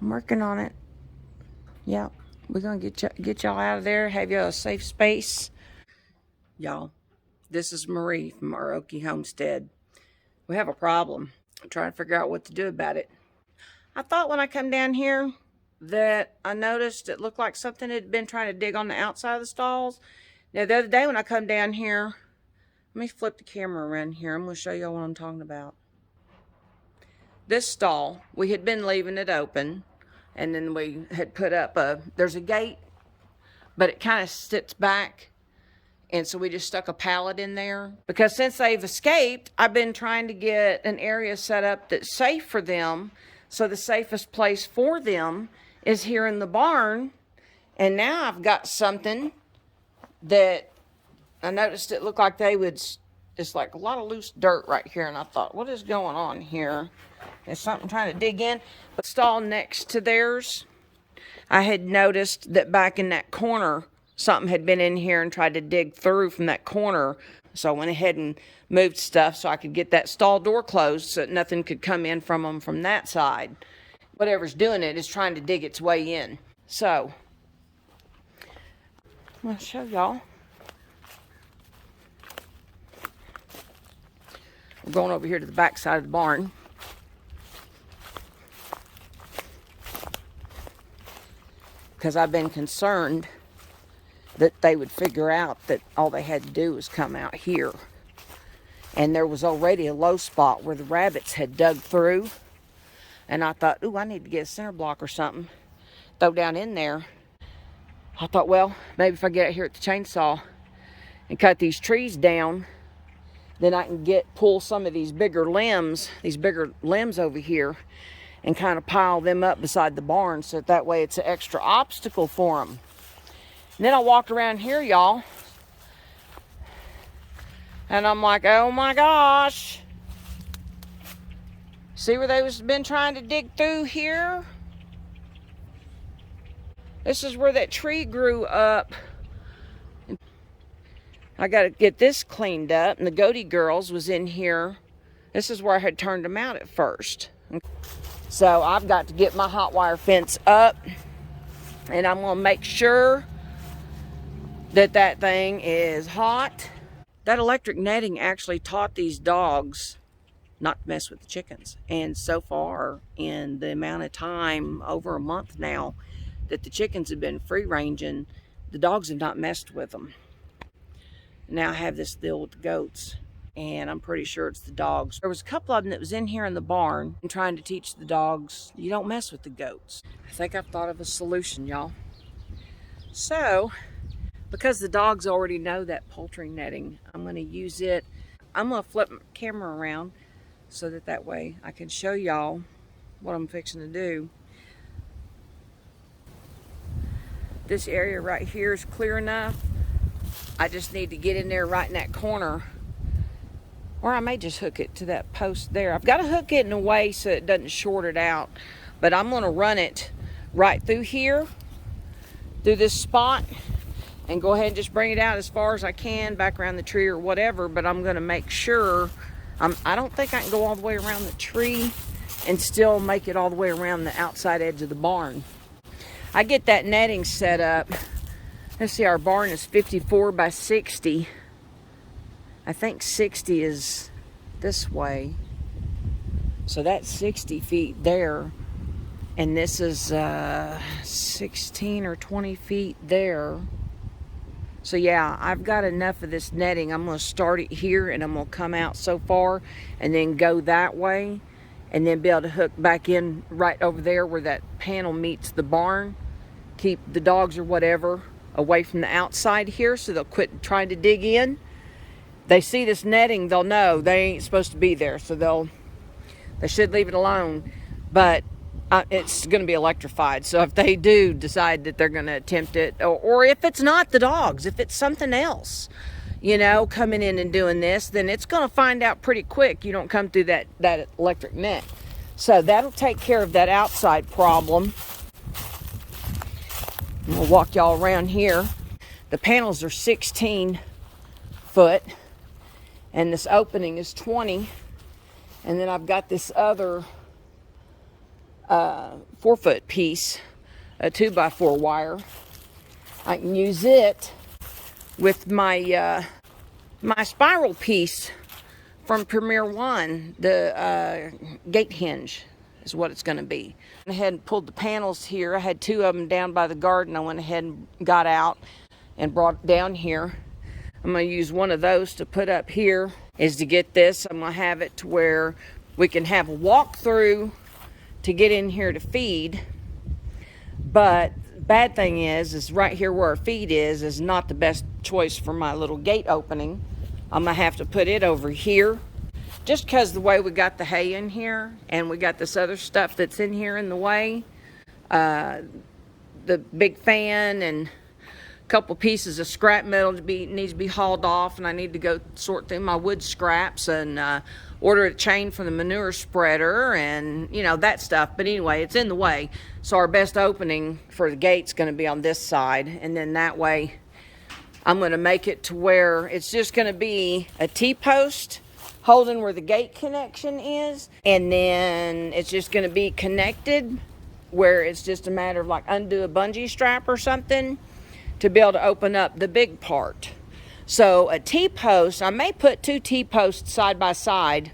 I'm working on it. Yeah, we're gonna get y'all out of there, have y'all a safe space. Y'all, this is Marie from our Okie Homestead. We have a problem. I'm trying to figure out what to do about it. I thought when I come down here that I noticed it looked like something had been trying to dig on the outside of the stalls. Now, the other day when I come down here, let me flip the camera around here. I'm going to show y'all what I'm talking about. This stall, we had been leaving it open, and then we had put up there's a gate, but it kind of sits back, and so we just stuck a pallet in there. Because since they've escaped, I've been trying to get an area set up that's safe for them. So the safest place for them is here in the barn. And now I've got something that I noticed it looked like they would, it's like a lot of loose dirt right here. And I thought, what is going on here? Is something trying to dig in? But stall next to theirs, I had noticed that back in that corner, something had been in here and tried to dig through from that corner. So I went ahead and moved stuff so I could get that stall door closed so that nothing could come in from them from that side. Whatever's doing it is trying to dig its way in. So, I'm going to show y'all. We're going over here to the back side of the barn. Because I've been concerned that they would figure out that all they had to do was come out here. And there was already a low spot where the rabbits had dug through. And I thought, ooh, I need to get a center block or something, throw down in there. I thought, well, maybe if I get out here at the chainsaw and cut these trees down, then I can pull some of these bigger limbs over here and kind of pile them up beside the barn so that way it's an extra obstacle for them. And then I walked around here, y'all, and I'm like, oh my gosh. See where they was been trying to dig through here? This is where that tree grew up. I got to get this cleaned up, and the goatie girls was in here. This is where I had turned them out at first. So I've got to get my hot wire fence up, and I'm going to make sure that thing is hot. That electric netting actually taught these dogs not to mess with the chickens. And so far, in the amount of time, over a month now, that the chickens have been free ranging, the dogs have not messed with them. Now I have this deal with the goats, and I'm pretty sure it's the dogs. There was a couple of them that was in here in the barn and trying to teach the dogs, you don't mess with the goats. I think I've thought of a solution, y'all. So, because the dogs already know that poultry netting, I'm going to use it. I'm going to flip my camera around so that way I can show y'all what I'm fixing to do. This area right here is clear enough. I just need to get in there right in that corner. Or I may just hook it to that post there. I've got to hook it in a way so it doesn't short it out. But I'm going to run it right through here, through this spot, and go ahead and just bring it out as far as I can, back around the tree or whatever. But I'm going to make sure, I don't think I can go all the way around the tree and still make it all the way around the outside edge of the barn. I get that netting set up. Let's see, our barn is 54 by 60. I think 60 is this way. So that's 60 feet there. And this is 16 or 20 feet there. So yeah, I've got enough of this netting. I'm going to start it here, and I'm going to come out so far and then go that way, and then be able to hook back in right over there where that panel meets the barn. Keep the dogs or whatever away from the outside here so they'll quit trying to dig in. They see this netting, they'll know they ain't supposed to be there, so they should leave it alone. But it's going to be electrified, so if they do decide that they're going to attempt it, or if it's not the dogs, if it's something else, you know, coming in and doing this, then it's going to find out pretty quick you don't come through that electric net. So that'll take care of that outside problem. And we'll walk y'all around here. The panels are 16 foot, and this opening is 20. And then I've got this other 4-foot piece, a 2x4 wire. I can use it with my my spiral piece from Premier One, the gate hinge is what it's going to be. I went ahead and pulled the panels here. I had 2 of them down by the garden. I went ahead and got out and brought it down here. I'm going to use one of those to put up here. Is to get this, I'm going to have it to where we can have a walk-through to get in here to feed. But bad thing is right here where our feed is not the best choice for my little gate opening. I'm gonna have to put it over here, just because the way we got the hay in here and we got this other stuff that's in here in the way. The big fan and a couple pieces of scrap metal needs to be hauled off, and I need to go sort through my wood scraps and order a chain from the manure spreader and that stuff. But anyway, it's in the way, so our best opening for the gate's going to be on this side, and then that way I'm going to make it to where it's just going to be a T-post holding where the gate connection is, and then it's just going to be connected where it's just a matter of like undo a bungee strap or something to be able to open up the big part. So a T-post, I may put 2 T-posts side by side,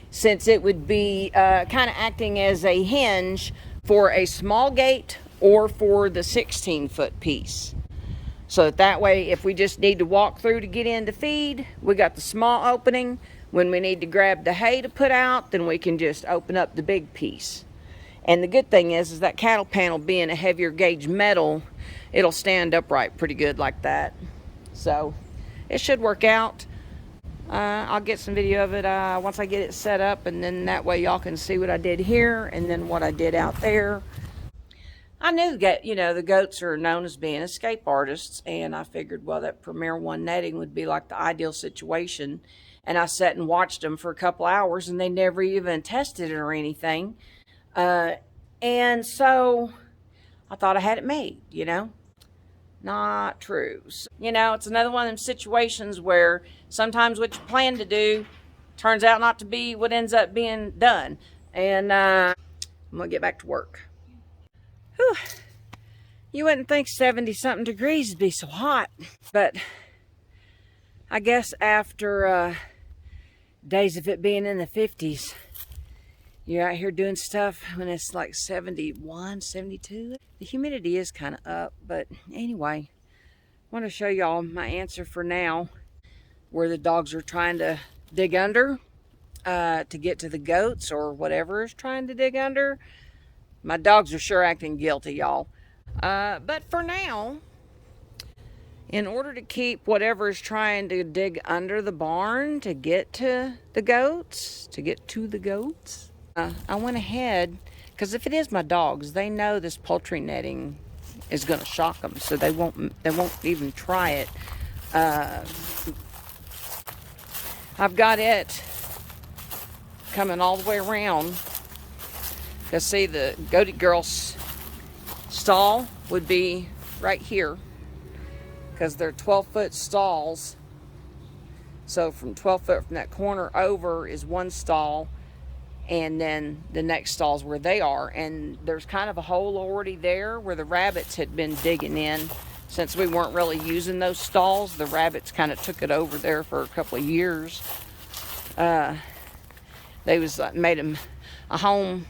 since it would be kind of acting as a hinge for a small gate or for the 16-foot piece. So that way, if we just need to walk through to get in to feed, we got the small opening. When we need to grab the hay to put out, then we can just open up the big piece. And the good thing is that cattle panel being a heavier gauge metal, it'll stand upright pretty good like that. So it should work out. I'll get some video of it once I get it set up, and then that way y'all can see what I did here and then what I did out there. I knew that, the goats are known as being escape artists, and I figured, well, that Premier One netting would be like the ideal situation. And I sat and watched them for a couple hours, and they never even tested it or anything. And so I thought I had it made, Not true. So, it's another one of them situations where sometimes what you plan to do turns out not to be what ends up being done. And I'm going to get back to work. Whew. You wouldn't think 70-something degrees would be so hot. But I guess after days of it being in the 50s, you're out here doing stuff when it's like 71, 72. The humidity is kind of up, but anyway, I want to show y'all my answer for now, where the dogs are trying to dig under to get to the goats or whatever is trying to dig under. My dogs are sure acting guilty, y'all. But for now, in order to keep whatever is trying to dig under the barn to get to the goats, I went ahead, because if it is my dogs, they know this poultry netting is going to shock them, so they won't even try it. I've got it coming all the way around, because see, the goatie girl's stall would be right here, because they're 12-foot stalls. So from 12 foot from that corner over is one stall, and then the next stall's where they are. And there's kind of a hole already there where the rabbits had been digging in. Since we weren't really using those stalls, the rabbits kind of took it over there for a couple of years. They was made them a home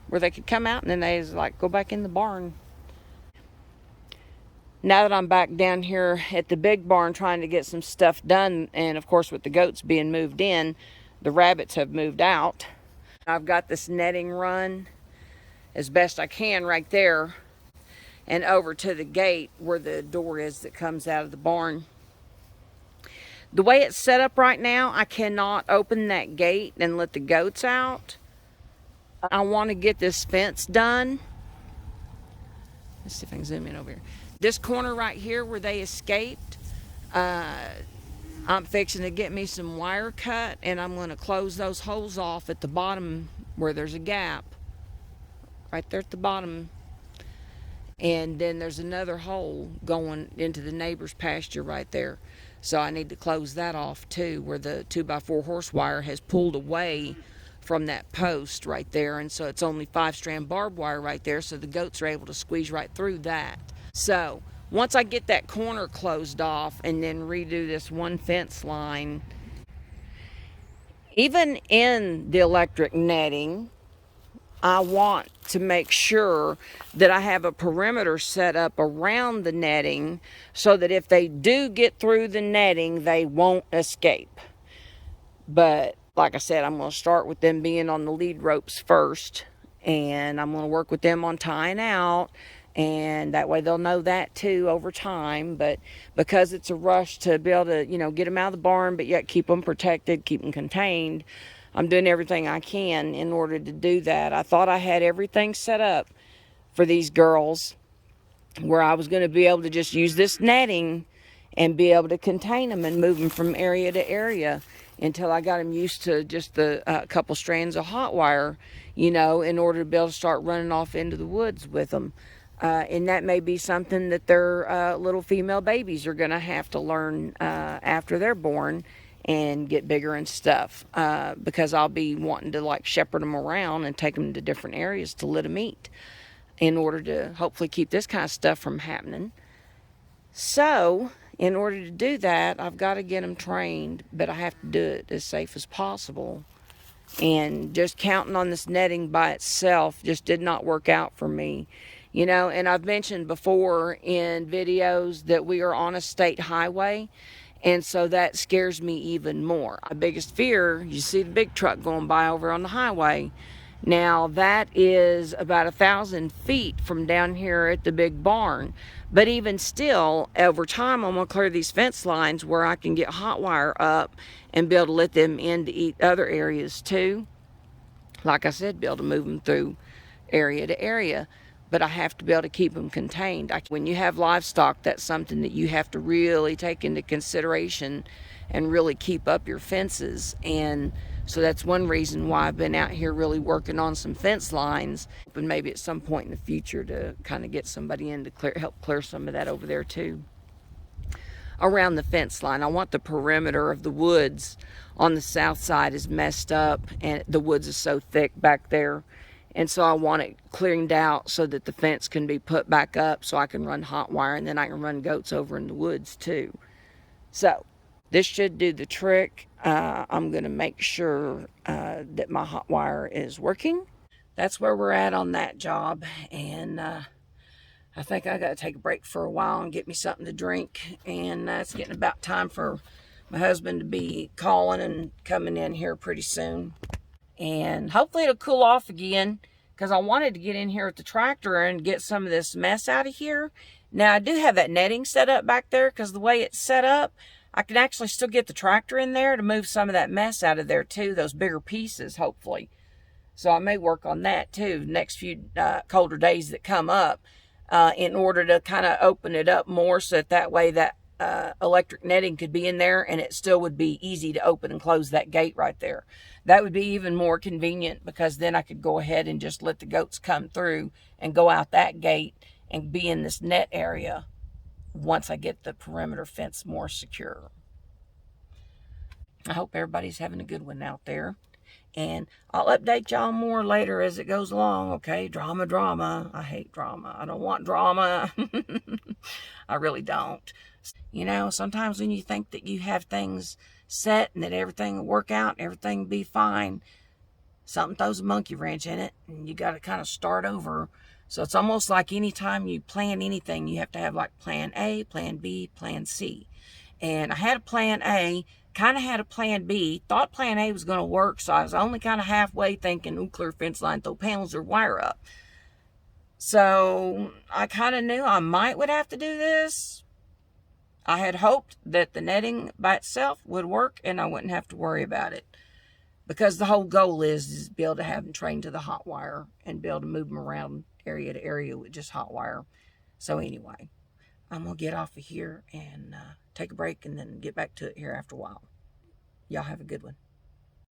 where they could come out, and then they was like go back in the barn. Now that I'm back down here at the big barn trying to get some stuff done, and of course with the goats being moved in, the rabbits have moved out. I've got this netting run as best I can right there and over to the gate where the door is that comes out of the barn. The way it's set up right now, I cannot open that gate and let the goats out. I want to get this fence done. Let's see if I can zoom in over here. This corner right here where they escaped, I'm fixing to get me some wire cut, and I'm going to close those holes off at the bottom where there's a gap. Right there at the bottom. And then there's another hole going into the neighbor's pasture right there. So I need to close that off too, where the 2x4 horse wire has pulled away from that post right there. And so it's only 5-strand barbed wire right there, so the goats are able to squeeze right through that. So once I get that corner closed off and then redo this one fence line, even in the electric netting, I want to make sure that I have a perimeter set up around the netting so that if they do get through the netting, they won't escape. But like I said, I'm going to start with them being on the lead ropes first, and I'm going to work with them on tying out, and that way they'll know that too over time. But because it's a rush to be able to, get them out of the barn, but yet keep them protected, keep them contained, I'm doing everything I can in order to do that. I thought I had everything set up for these girls where I was going to be able to just use this netting and be able to contain them and move them from area to area until I got them used to just the couple strands of hot wire, in order to be able to start running off into the woods with them. And that may be something that their little female babies are going to have to learn after they're born and get bigger and stuff, because I'll be wanting to shepherd them around and take them to different areas to let them eat in order to hopefully keep this kind of stuff from happening. So in order to do that, I've got to get them trained, but I have to do it as safe as possible. And just counting on this netting by itself just did not work out for me. And I've mentioned before in videos that we are on a state highway, and so that scares me even more. My biggest fear, you see the big truck going by over on the highway. Now that is about 1,000 feet from down here at the big barn. But even still, over time, I'm going to clear these fence lines where I can get hot wire up and be able to let them in to eat other areas too. Like I said, be able to move them through area to area. But I have to be able to keep them contained. When you have livestock, that's something that you have to really take into consideration and really keep up your fences. And so that's one reason why I've been out here really working on some fence lines, and maybe at some point in the future to kind of get somebody in to help clear some of that over there too. Around the fence line, I want the perimeter of the woods on the south side is messed up, and the woods is so thick back there. And so I want it cleaned out so that the fence can be put back up so I can run hot wire, and then I can run goats over in the woods too. So this should do the trick. I'm going to make sure that my hot wire is working. That's where we're at on that job. And I think I got to take a break for a while and get me something to drink. And it's getting about time for my husband to be calling and coming in here pretty soon. And hopefully it'll cool off again, because I wanted to get in here with the tractor and get some of this mess out of here. Now I do have that netting set up back there, because the way it's set up, I can actually still get the tractor in there to move some of that mess out of there too, those bigger pieces, hopefully. So I may work on that too next few colder days that come up, in order to kind of open it up more, so that way that electric netting could be in there and it still would be easy to open and close that gate right there. That would be even more convenient, because then I could go ahead and just let the goats come through and go out that gate and be in this net area once I get the perimeter fence more secure. I hope everybody's having a good one out there. And I'll update y'all more later as it goes along, okay? Drama. I hate drama. I don't want drama. I really don't. Sometimes when you think that you have things set and that everything will work out, everything will be fine, something throws a monkey wrench in it, and you got to kind of start over. So it's almost like anytime you plan anything, you have to have like plan A, plan B, plan C. And I had a plan A, kind of had a plan B, thought plan A was going to work, so I was only kind of halfway thinking, clear fence line, throw panels or wire up. So I kind of knew I would have to do this. I had hoped that the netting by itself would work and I wouldn't have to worry about it, because the whole goal is to be able to have them trained to the hot wire and be able to move them around area to area with just hot wire. So anyway, I'm going to get off of here and take a break and then get back to it here after a while. Y'all have a good one.